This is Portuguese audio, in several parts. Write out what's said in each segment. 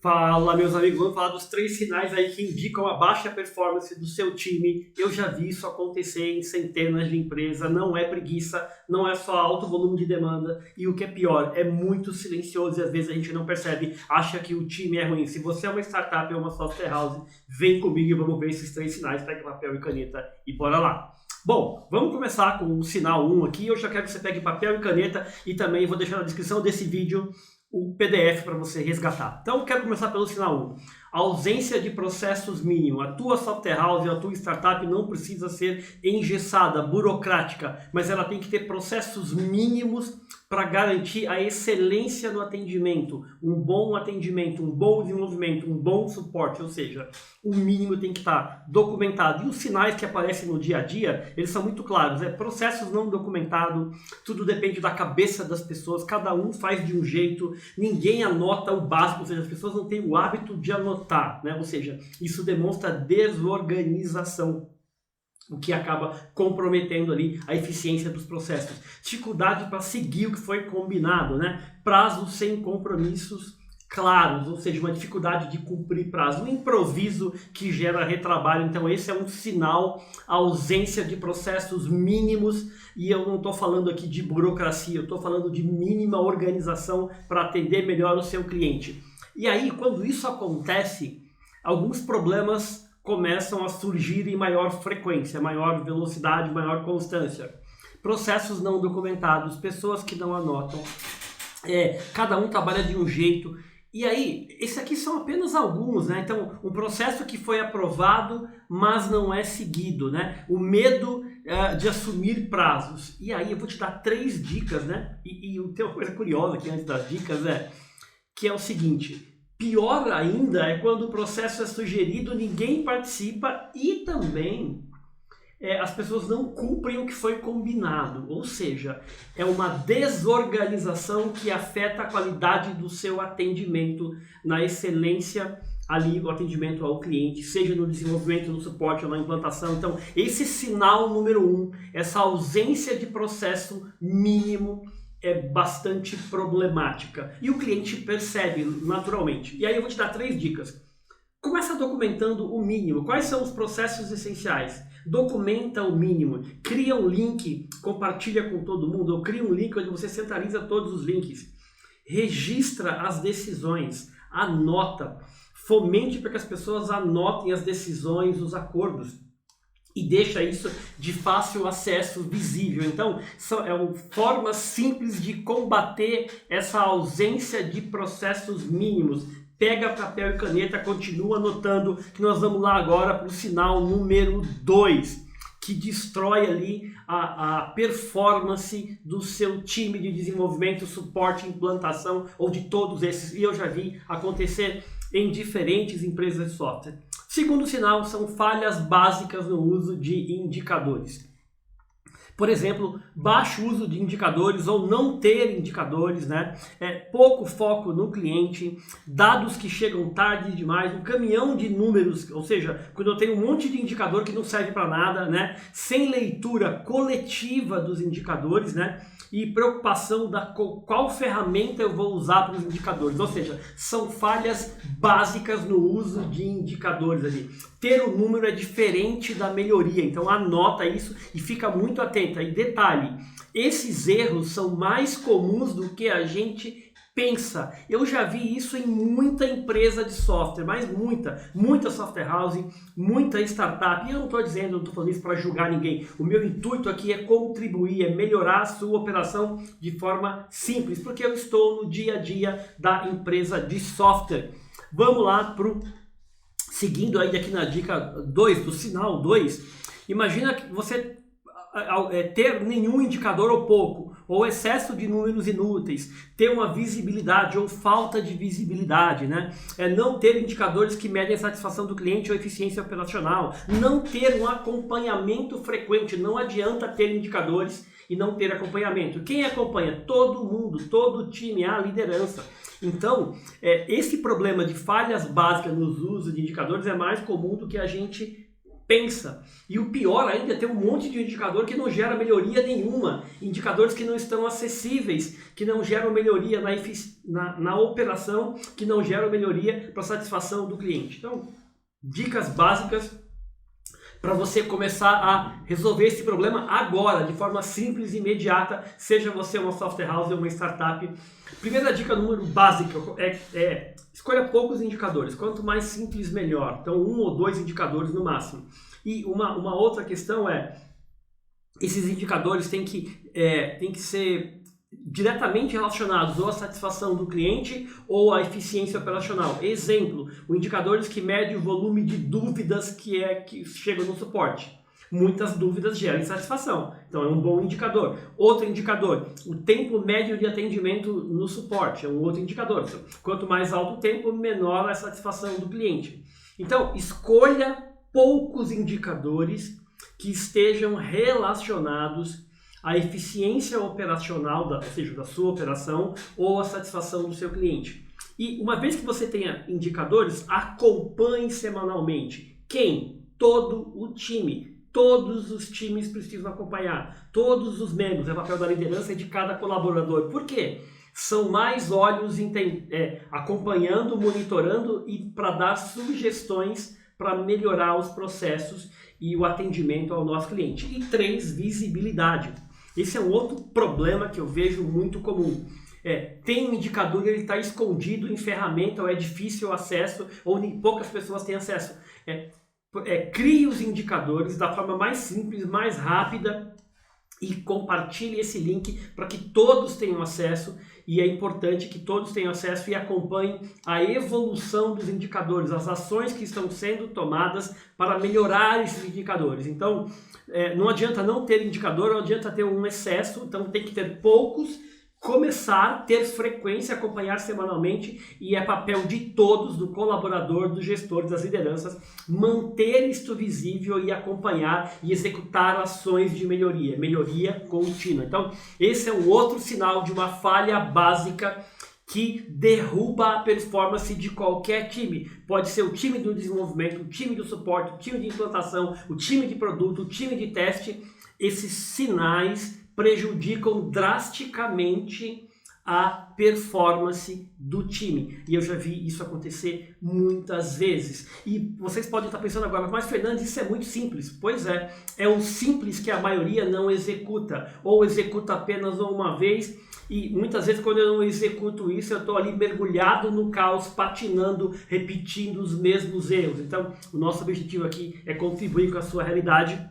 Fala, meus amigos, vamos falar dos 3 sinais aí que indicam a baixa performance do seu time. Eu já vi isso acontecer em centenas de empresas, não é preguiça, não é só alto volume de demanda e o que é pior, é muito silencioso e às vezes a gente não percebe, acha que o time é ruim. Se você é uma startup ou uma software house, vem comigo e vamos ver esses 3 sinais, pega papel e caneta e bora lá. Bom, vamos começar com o sinal 1 aqui. Eu já quero que você pegue papel e caneta e também vou deixar na descrição desse vídeo o PDF para você resgatar. Então, eu quero começar pelo sinal 1. A ausência de processos mínimos. A tua software house, a tua startup não precisa ser engessada, burocrática, mas ela tem que ter processos mínimos para garantir a excelência no atendimento, um bom desenvolvimento, um bom suporte, ou seja, o mínimo tem que estar documentado. E os sinais que aparecem no dia a dia, eles são muito claros, processos não documentados, tudo depende da cabeça das pessoas, cada um faz de um jeito, ninguém anota o básico, ou seja, as pessoas não têm o hábito de anotar, né? Ou seja, isso demonstra desorganização, o que acaba comprometendo ali a eficiência dos processos. Dificuldade para seguir o que foi combinado, né? Prazos sem compromissos claros, ou seja, uma dificuldade de cumprir prazo, um improviso que gera retrabalho. Então esse é um sinal, a ausência de processos mínimos, e eu não estou falando aqui de burocracia, eu estou falando de mínima organização para atender melhor o seu cliente. E aí, quando isso acontece, alguns problemas começam a surgir em maior frequência, maior velocidade, maior constância. Processos não documentados, pessoas que não anotam, cada um trabalha de um jeito. E aí, esses aqui são apenas alguns, né? Então, um processo que foi aprovado, mas não é seguido, né? O medo de assumir prazos. E aí, eu vou te dar 3 dicas, né? E tem uma coisa curiosa aqui antes das dicas, que é o seguinte: pior ainda é quando o processo é sugerido, ninguém participa e também as pessoas não cumprem o que foi combinado. Ou seja, é uma desorganização que afeta a qualidade do seu atendimento, na excelência ali do atendimento ao cliente, seja no desenvolvimento, no suporte ou na implantação. Então, esse sinal número 1, essa ausência de processo mínimo, é bastante problemática e o cliente percebe naturalmente. E aí eu vou te dar 3 dicas. Começa documentando o mínimo. Quais são os processos essenciais? Documenta o mínimo. Cria um link, compartilha com todo mundo, ou cria um link onde você centraliza todos os links. Registra as decisões, anota, fomente para que as pessoas anotem as decisões, os acordos. E deixa isso de fácil acesso, visível. Então, são formas simples de combater essa ausência de processos mínimos. Pega papel e caneta, continua anotando, que nós vamos lá agora para o sinal número 2, que destrói ali a performance do seu time de desenvolvimento, suporte, implantação, ou de todos esses. E eu já vi acontecer em diferentes empresas de software. Segundo sinal, são falhas básicas no uso de indicadores. Por exemplo, baixo uso de indicadores ou não ter indicadores, né? Pouco foco no cliente, dados que chegam tarde demais, um caminhão de números, ou seja, quando eu tenho um monte de indicador que não serve para nada, né? Sem leitura coletiva dos indicadores, né? E preocupação da qual ferramenta eu vou usar para os indicadores. Ou seja, são falhas básicas no uso de indicadores ali. Ter o número é diferente da melhoria, então anota isso e fica muito atenta. E detalhe, esses erros são mais comuns do que a gente pensa. Eu já vi isso em muita empresa de software, mas muita software house, muita startup. E eu não estou dizendo, não estou falando isso para julgar ninguém. O meu intuito aqui é contribuir, é melhorar a sua operação de forma simples, porque eu estou no dia a dia da empresa de software. Vamos lá seguindo aí aqui na dica 2, do sinal 2. Imagina que você ter nenhum indicador ou pouco, ou excesso de números inúteis, ter uma visibilidade ou falta de visibilidade, né? Não ter indicadores que medem a satisfação do cliente ou eficiência operacional, não ter um acompanhamento frequente. Não adianta ter indicadores e não ter acompanhamento. Quem acompanha? Todo mundo, todo o time, a liderança. Então, esse problema de falhas básicas no uso de indicadores é mais comum do que a gente pensa. E o pior ainda é ter um monte de indicador que não gera melhoria nenhuma, indicadores que não estão acessíveis, que não geram melhoria na operação, que não geram melhoria para a satisfação do cliente. Então, dicas básicas para você começar a resolver esse problema agora, de forma simples e imediata, seja você uma software house ou uma startup. Primeira dica número básica é escolha poucos indicadores, quanto mais simples melhor, então 1 ou 2 indicadores no máximo. E uma outra questão esses indicadores têm que ser diretamente relacionados ou à satisfação do cliente ou à eficiência operacional. Exemplo, os indicadores que medem o volume de dúvidas que chegam no suporte. Muitas dúvidas geram insatisfação, então é um bom indicador. Outro indicador, o tempo médio de atendimento no suporte, é um outro indicador. Quanto mais alto o tempo, menor a satisfação do cliente. Então, escolha poucos indicadores que estejam relacionados à eficiência operacional, ou seja, da sua operação, ou à satisfação do seu cliente. E uma vez que você tenha indicadores, acompanhe semanalmente. Quem? Todo o time. Todos os times precisam acompanhar. Todos os membros. É o papel da liderança e de cada colaborador. Por quê? São mais olhos acompanhando, monitorando e para dar sugestões para melhorar os processos e o atendimento ao nosso cliente. E 3, visibilidade. Esse é um outro problema que eu vejo muito comum. Tem um indicador, ele está escondido em ferramenta, ou é difícil o acesso, ou poucas pessoas têm acesso. Crie os indicadores da forma mais simples, mais rápida e compartilhe esse link para que todos tenham acesso. E é importante que todos tenham acesso e acompanhem a evolução dos indicadores, as ações que estão sendo tomadas para melhorar esses indicadores. Então, não adianta não ter indicador, não adianta ter um excesso, então tem que ter poucos, começar, ter frequência, acompanhar semanalmente, e é papel de todos, do colaborador, do gestor, das lideranças, manter isto visível e acompanhar e executar ações de melhoria contínua. Então, esse é um outro sinal de uma falha básica que derruba a performance de qualquer time. Pode ser o time do desenvolvimento, o time do suporte, o time de implantação, o time de produto, o time de teste. Esses sinais prejudicam drasticamente a performance do time. E eu já vi isso acontecer muitas vezes. E vocês podem estar pensando agora, mas Fernandes, isso é muito simples. Pois é o simples que a maioria não executa, ou executa apenas uma vez. E muitas vezes quando eu não executo isso, eu estou ali mergulhado no caos, patinando, repetindo os mesmos erros. Então, o nosso objetivo aqui é contribuir com a sua realidade.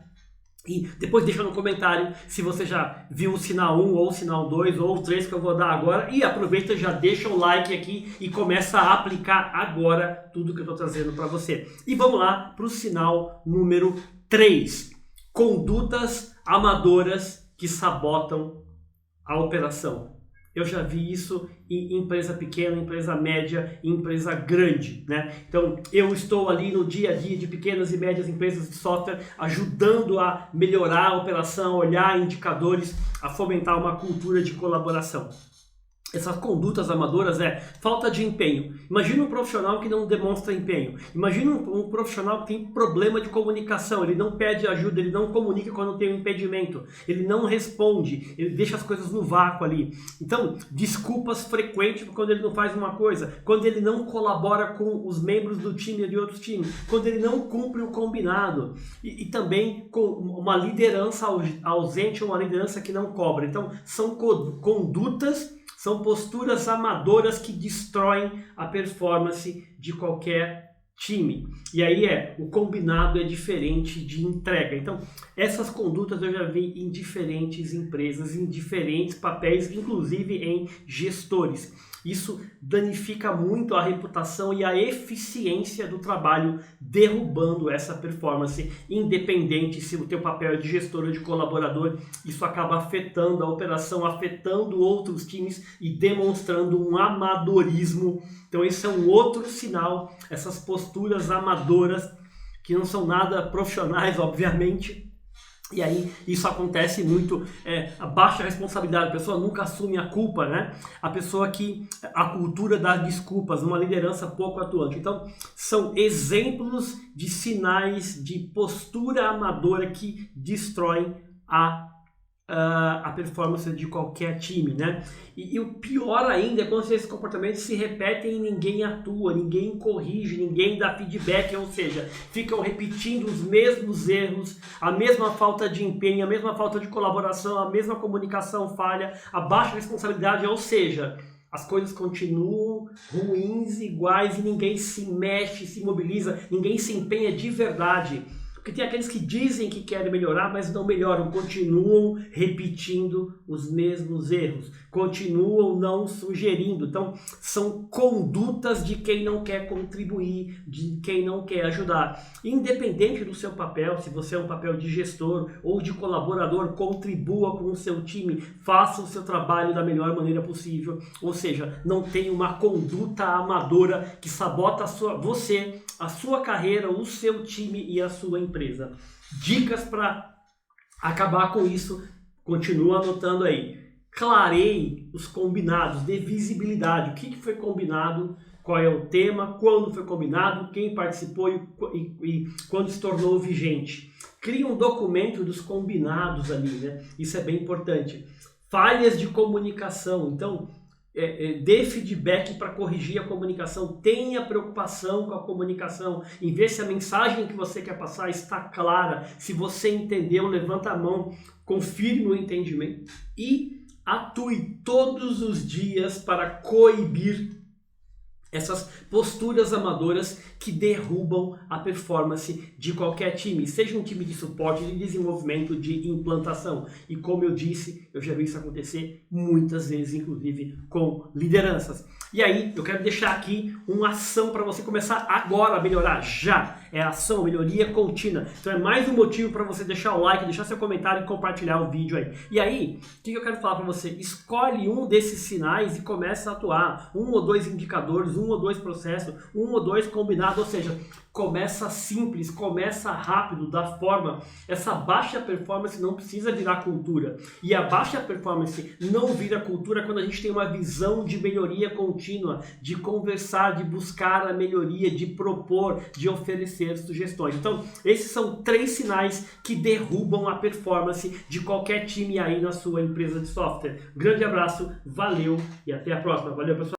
E depois deixa no comentário se você já viu o sinal 1 ou o sinal 2 ou o 3 que eu vou dar agora. E aproveita, já deixa o like aqui e começa a aplicar agora tudo que eu estou trazendo para você. E vamos lá para o sinal número 3. Condutas amadoras que sabotam a operação. Eu já vi isso em empresa pequena, empresa média e empresa grande, né? Então, eu estou ali no dia a dia de pequenas e médias empresas de software, ajudando a melhorar a operação, olhar indicadores, a fomentar uma cultura de colaboração. Essas condutas amadoras falta de empenho. Imagina um profissional que não demonstra empenho. Imagina um profissional que tem problema de comunicação. Ele não pede ajuda, ele não comunica quando tem um impedimento. Ele não responde, ele deixa as coisas no vácuo ali. Então, desculpas frequentes quando ele não faz uma coisa. Quando ele não colabora com os membros do time e de outros times. Quando ele não cumpre o combinado. E também com uma liderança ausente ou uma liderança que não cobra. Então, são condutas, são posturas amadoras que destroem a performance de qualquer time. E aí o combinado é diferente de entrega. Então, essas condutas eu já vi em diferentes empresas, em diferentes papéis, inclusive em gestores. Isso danifica muito a reputação e a eficiência do trabalho, derrubando essa performance, independente se o teu papel é de gestor ou de colaborador. Isso acaba afetando a operação, afetando outros times e demonstrando um amadorismo. Então esse é um outro sinal, essas posturas amadoras que não são nada profissionais, obviamente, E aí isso acontece muito, a baixa responsabilidade, a pessoa nunca assume a culpa, né? A pessoa que, a cultura das desculpas, uma liderança pouco atuante. Então, são exemplos de sinais de postura amadora que destroem a performance de qualquer time, né? E o pior ainda é quando esses comportamentos se repetem e ninguém atua, ninguém corrige, ninguém dá feedback, ou seja, ficam repetindo os mesmos erros, a mesma falta de empenho, a mesma falta de colaboração, a mesma comunicação falha, a baixa responsabilidade, ou seja, as coisas continuam ruins, iguais e ninguém se mexe, se mobiliza, ninguém se empenha de verdade. Porque tem aqueles que dizem que querem melhorar, mas não melhoram, continuam repetindo os mesmos erros, continuam não sugerindo. Então, são condutas de quem não quer contribuir, de quem não quer ajudar. Independente do seu papel, se você é um papel de gestor ou de colaborador, contribua com o seu time, faça o seu trabalho da melhor maneira possível. Ou seja, não tenha uma conduta amadora que sabota a sua carreira, o seu time e a sua empresa. Dicas para acabar com isso, continua anotando aí. Clareie os combinados, dê visibilidade. O que foi combinado, qual é o tema, quando foi combinado, quem participou e quando se tornou vigente. Crie um documento dos combinados ali, né? Isso é bem importante. Falhas de comunicação. Então, dê feedback para corrigir a comunicação, tenha preocupação com a comunicação, em ver se a mensagem que você quer passar está clara, se você entendeu, levanta a mão, confirme o entendimento e atue todos os dias para coibir essas posturas amadoras que derrubam a performance de qualquer time, seja um time de suporte, de desenvolvimento, de implantação. E como eu disse, eu já vi isso acontecer muitas vezes, inclusive com lideranças. E aí, eu quero deixar aqui uma ação para você começar agora a melhorar, já. É ação, melhoria contínua. Então é mais um motivo para você deixar o like, deixar seu comentário e compartilhar o vídeo aí. E aí, o que eu quero falar para você? Escolhe um desses sinais e começa a atuar. 1 ou 2 indicadores, 1 ou 2 processos, 1 ou 2 combinados, ou seja, começa simples, começa rápido, da forma. Essa baixa performance não precisa virar cultura. E a baixa performance não vira cultura quando a gente tem uma visão de melhoria contínua, de conversar, de buscar a melhoria, de propor, de oferecer sugestões. Então, esses são 3 sinais que derrubam a performance de qualquer time aí na sua empresa de software. Grande abraço, valeu e até a próxima. Valeu, pessoal.